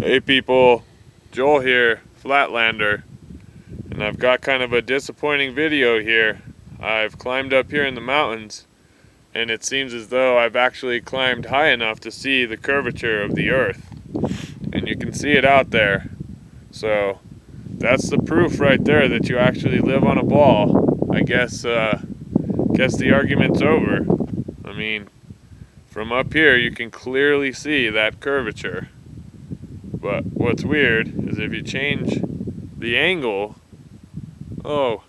Hey people, Joel here, Flatlander, and I've got kind of a disappointing video here. I've climbed up here in the mountains, and it seems as though I've actually climbed high enough to see the curvature of the earth, and you can see it out there. So that's the proof right there that you actually live on a ball. I guess the argument's over. I mean, from up here you can clearly see that curvature. But what's weird is if you change the angle, oh,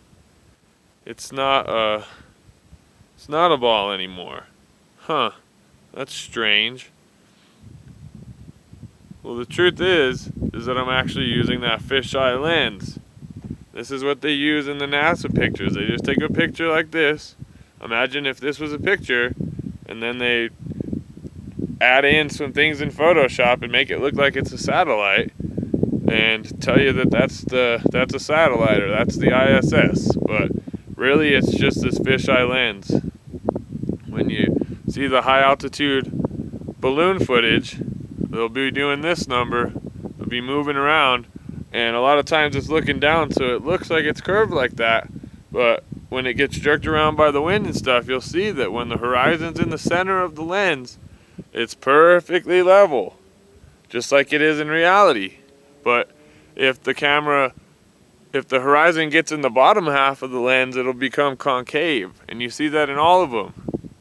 it's not a ball anymore. Huh, that's strange. Well, the truth is that I'm actually using that fisheye lens. This is what they use in the NASA pictures. They just take a picture like this. Imagine if this was a picture, and then they add in some things in Photoshop and make it look like it's a satellite and tell you that that's a satellite or that's the ISS, but really it's just this fisheye lens. When you see the high altitude balloon footage, they'll be doing this number, they'll be moving around, and a lot of times it's looking down so it looks like it's curved like that, but when it gets jerked around by the wind and stuff, you'll see that when the horizon's in the center of the lens, it's perfectly level, just like it is in reality. But if the horizon gets in the bottom half of the lens, it'll become concave. And you see that in all of them.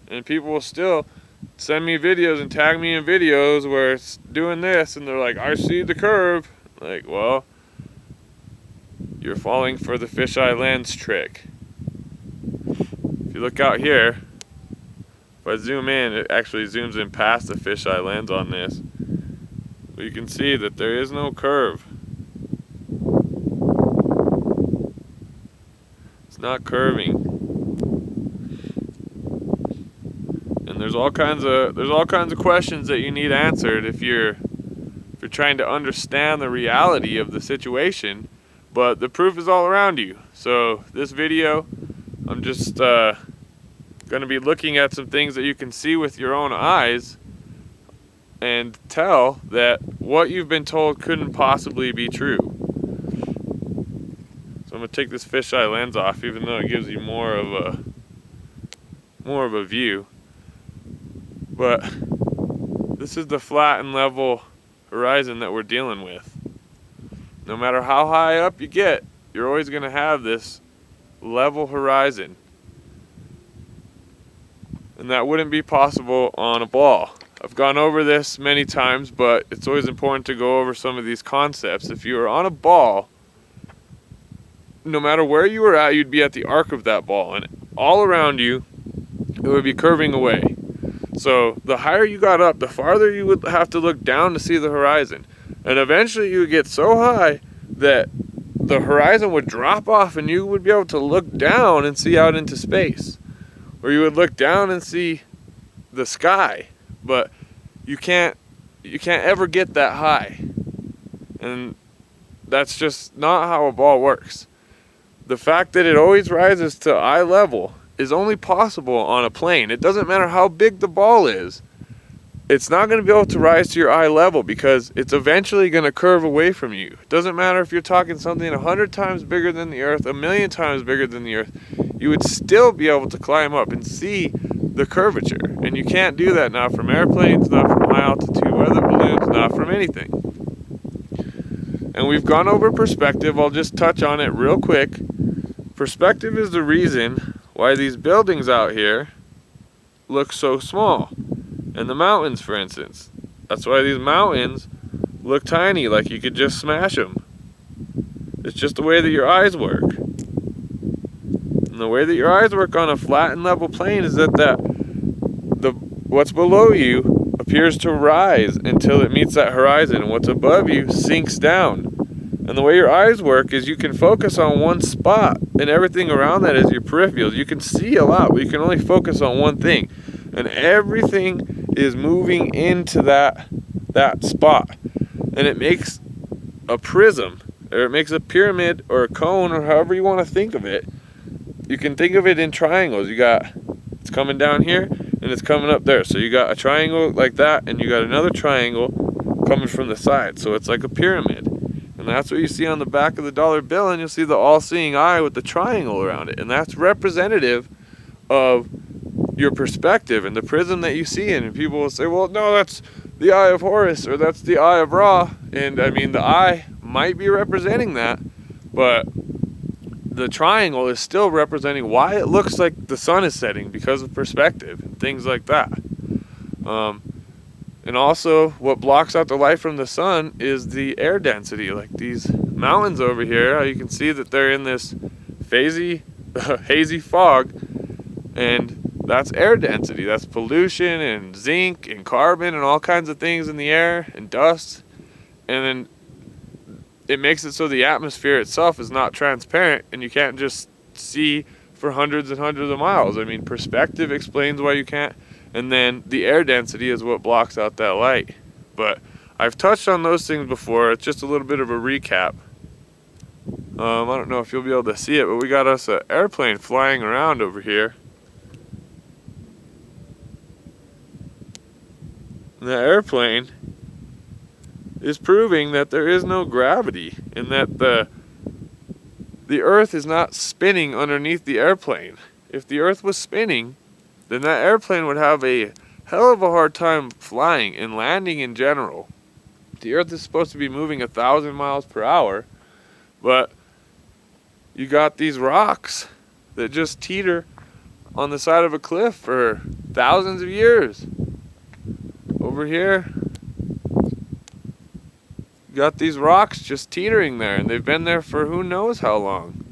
And people will still send me videos and tag me in videos where it's doing this, and they're like, I see the curve. Like, well, you're falling for the fisheye lens trick. If you look out here, if I zoom in, it actually zooms in past the fisheye lens on this. But you can see that there is no curve. It's not curving. And there's all kinds of questions that you need answered if you're trying to understand the reality of the situation. But the proof is all around you. So this video, I'm just going to be looking at some things that you can see with your own eyes and tell that what you've been told couldn't possibly be true. So I'm going to take this fisheye lens off, even though it gives you more of a view. But this is the flat and level horizon that we're dealing with. No matter how high up you get, you're always going to have this level horizon. And that wouldn't be possible on a ball. I've gone over this many times, but it's always important to go over some of these concepts. If you were on a ball, no matter where you were at, you'd be at the arc of that ball, and all around you, it would be curving away. So the higher you got up, the farther you would have to look down to see the horizon. And eventually you would get so high that the horizon would drop off and you would be able to look down and see out into space. Or you would look down and see the sky, but you can't ever get that high. And that's just not how a ball works. The fact that it always rises to eye level is only possible on a plane. It doesn't matter how big the ball is. It's not going to be able to rise to your eye level because it's eventually going to curve away from you. It doesn't matter if you're talking something 100 times bigger than the earth, 1,000,000 times bigger than the earth, you would still be able to climb up and see the curvature. And you can't do that now from airplanes, not from high altitude weather balloons, not from anything. And we've gone over perspective. I'll just touch on it real quick. Perspective is the reason why these buildings out here look so small. And the mountains, for instance. That's why these mountains look tiny, like you could just smash them. It's just the way that your eyes work. And the way that your eyes work on a flat and level plane is that what's below you appears to rise until it meets that horizon, and what's above you sinks down. And the way your eyes work is you can focus on one spot, and everything around that is your peripherals. You can see a lot, but you can only focus on one thing. And everything is moving into that spot. And it makes a prism, or it makes a pyramid or a cone, or however you want to think of it. You can think of it in triangles. It's coming down here and it's coming up there. So you got a triangle like that, and you got another triangle coming from the side. So it's like a pyramid. And that's what you see on the back of the dollar bill, and you'll see the all-seeing eye with the triangle around it. And that's representative of your perspective and the prism that you see in. And people will say, well, no, that's the eye of Horus, or that's the eye of Ra. And I mean, the eye might be representing that, but the triangle is still representing why it looks like the sun is setting, because of perspective and things like that. And also, what blocks out the light from the sun is the air density. Like these mountains over here, you can see that they're in this hazy fog, and that's air density. That's pollution and zinc and carbon and all kinds of things in the air and dust. And then it makes it so the atmosphere itself is not transparent, and you can't just see for hundreds and hundreds of miles. I mean, perspective explains why you can't. And then the air density is what blocks out that light. But I've touched on those things before. It's just a little bit of a recap. I don't know if you'll be able to see it, but we got us an airplane flying around over here. And the airplane is proving that there is no gravity, and that the Earth is not spinning underneath the airplane. If the Earth was spinning, then that airplane would have a hell of a hard time flying and landing in general. The Earth is supposed to be moving 1,000 miles per hour, but you got these rocks that just teeter on the side of a cliff for thousands of years. Over here, you got these rocks just teetering there, and they've been there for who knows how long.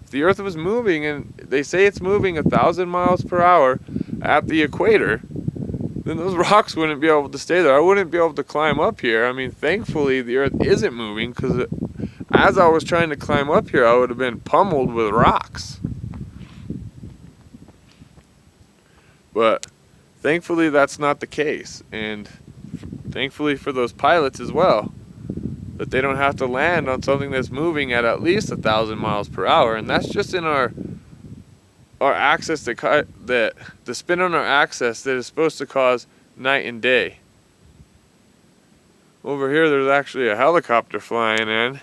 If the Earth was moving, and they say it's moving 1,000 miles per hour at the equator, then those rocks wouldn't be able to stay there. I wouldn't be able to climb up here. I mean, thankfully the Earth isn't moving, because as I was trying to climb up here, I would have been pummeled with rocks. But thankfully that's not the case, and thankfully for those pilots as well, that they don't have to land on something that's moving at least 1,000 miles per hour. And that's just in our axis, that the spin on our axis that is supposed to cause night and day. Over here there's actually a helicopter flying in.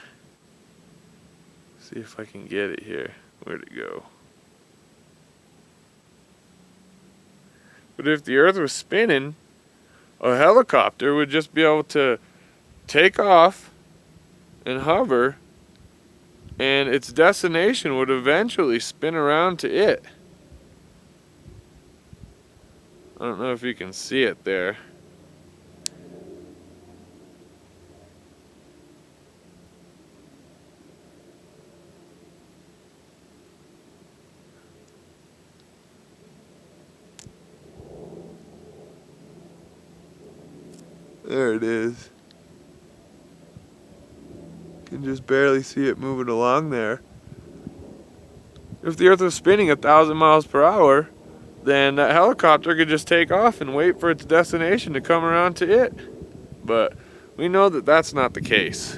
See if I can get it here. Where'd it go? But if the Earth was spinning, a helicopter would just be able to take off and hover, and its destination would eventually spin around to it. I don't know if you can see it there. There it is. You can just barely see it moving along there. If the Earth was spinning 1,000 miles per hour, then that helicopter could just take off and wait for its destination to come around to it. But we know that that's not the case.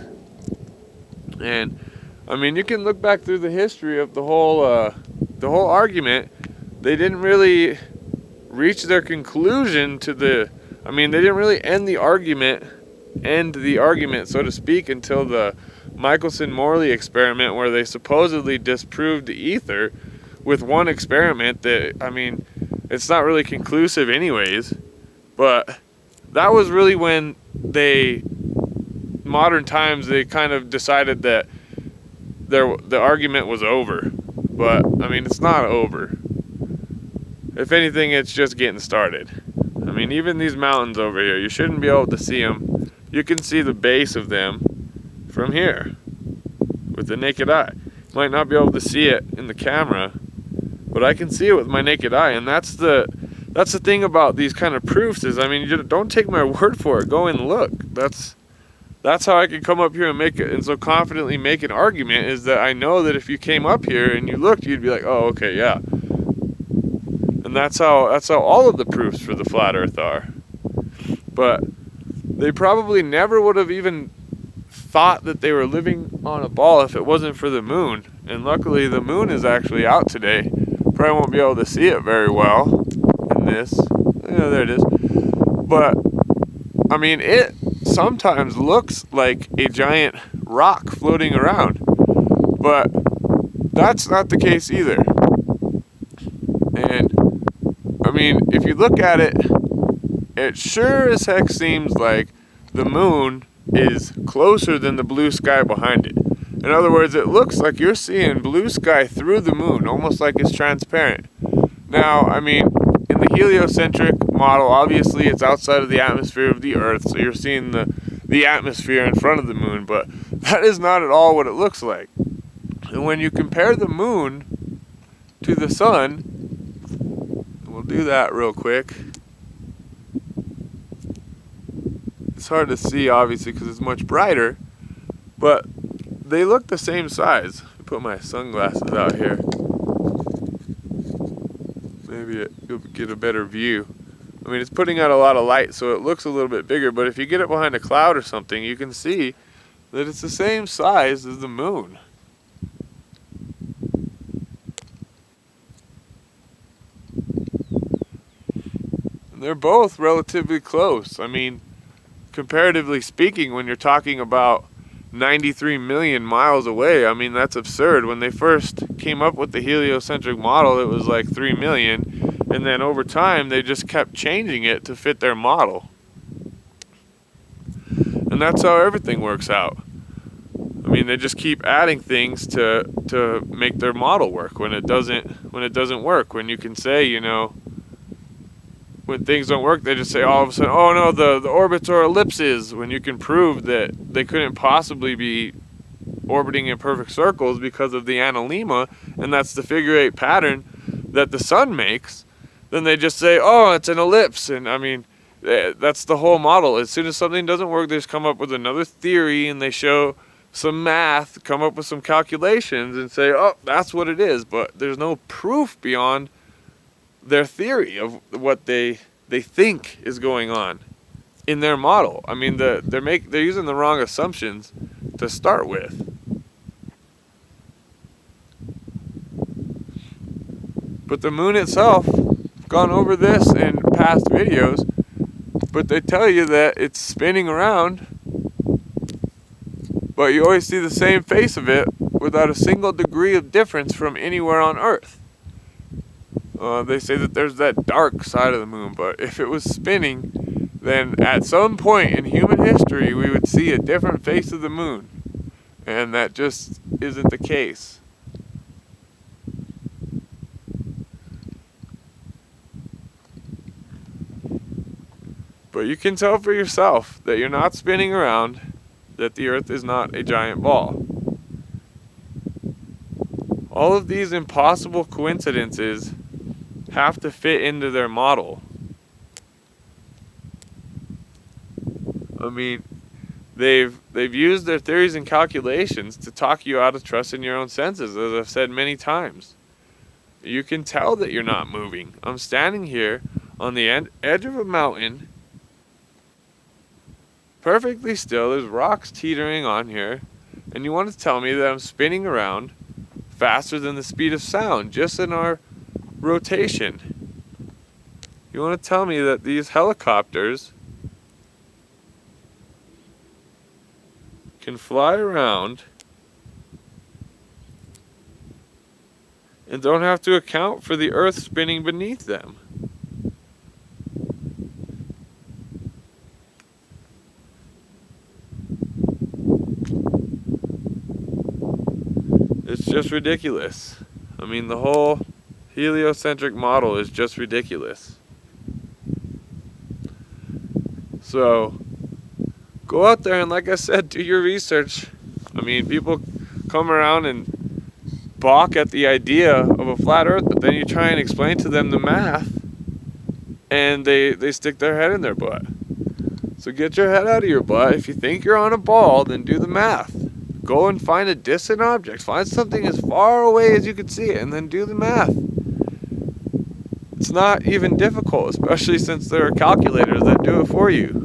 And I mean, you can look back through the history of the whole argument. They didn't really reach their conclusion to they didn't really end the argument, so to speak, until the Michelson-Morley experiment, where they supposedly disproved the ether with one experiment that, I mean, it's not really conclusive anyways. But that was really when modern times, they kind of decided that the argument was over. But, I mean, it's not over. If anything, it's just getting started. I mean, even these mountains over here, you shouldn't be able to see them. You can see the base of them from here with the naked eye. Might not be able to see it in the camera, but I can see it with my naked eye. And that's the thing about these kind of proofs is, I mean, you don't take my word for it. Go and look. That's how I can come up here and make it, and so confidently make an argument, is that I know that if you came up here and you looked, you'd be like, oh, okay, yeah. And that's how all of the proofs for the flat Earth are. But they probably never would have even thought that they were living on a ball if it wasn't for the moon. And luckily the moon is actually out today. Probably won't be able to see it very well in this. Yeah, there it is. But I mean, it sometimes looks like a giant rock floating around, but that's not the case either. And I mean, if you look at it, it sure as heck seems like the moon is closer than the blue sky behind it. In other words, it looks like you're seeing blue sky through the moon, almost like it's transparent. Now, I mean, in the heliocentric model, obviously it's outside of the atmosphere of the Earth, so you're seeing the atmosphere in front of the moon, but that is not at all what it looks like. And when you compare the moon to the sun, we'll do that real quick. It's hard to see, obviously, because it's much brighter, but they look the same size. I'll put my sunglasses out here. Maybe you'll get a better view. I mean, it's putting out a lot of light, so it looks a little bit bigger, but if you get it behind a cloud or something, you can see that it's the same size as the moon. And they're both relatively close. I mean, comparatively speaking, when you're talking about 93 million miles away, I mean, that's absurd. When they first came up with the heliocentric model, it was like 3 million, and then over time they just kept changing it to fit their model. And that's how everything works out. I mean, they just keep adding things to make their model work when it doesn't work. When you can say, you know, when things don't work, they just say all of a sudden, oh no, the orbits are ellipses, when you can prove that they couldn't possibly be orbiting in perfect circles because of the analemma, and that's the figure-8 pattern that the sun makes. Then they just say, oh, it's an ellipse. And I mean, that's the whole model. As soon as something doesn't work, they just come up with another theory, and they show some math, come up with some calculations, and say, oh, that's what it is. But there's no proof beyond their theory of what they think is going on in their model. I mean, they're using the wrong assumptions to start with. But the moon itself, I've gone over this in past videos, but they tell you that it's spinning around, but you always see the same face of it without a single degree of difference from anywhere on Earth. They say that there's that dark side of the moon, but if it was spinning, then at some point in human history we would see a different face of the moon, and that just isn't the case. But you can tell for yourself that you're not spinning around, that the Earth is not a giant ball. All of these impossible coincidences have to fit into their model. I mean, they've used their theories and calculations to talk you out of trusting your own senses, as I've said many times. You can tell that you're not moving. I'm standing here on the edge of a mountain, perfectly still. There's rocks teetering on here, and you want to tell me that I'm spinning around faster than the speed of sound, just in our rotation. You want to tell me that these helicopters can fly around and don't have to account for the Earth spinning beneath them? It's just ridiculous. I mean, the whole heliocentric model is just ridiculous. So, go out there and, like I said, do your research. I mean, people come around and balk at the idea of a flat Earth, but then you try and explain to them the math, and they stick their head in their butt. So get your head out of your butt. If you think you're on a ball, then do the math. Go and find a distant object. Find something as far away as you can see it, and then do the math. It's not even difficult, especially since there are calculators that do it for you.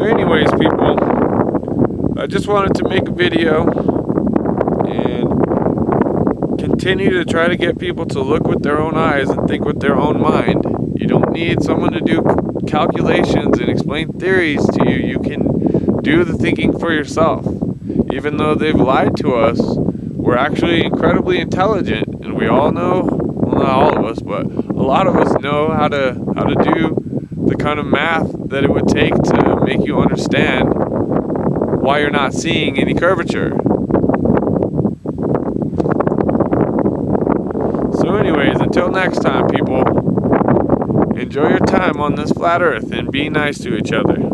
Anyways, people, I just wanted to make a video and continue to try to get people to look with their own eyes and think with their own mind. You don't need someone to do calculations and explain theories to you. You can do the thinking for yourself. Even though they've lied to us, we're actually incredibly intelligent, and we all know, well, not all of us, but a lot of us know how to do the kind of math that it would take to make you understand why you're not seeing any curvature. So anyways, until next time, people, enjoy your time on this flat earth and be nice to each other.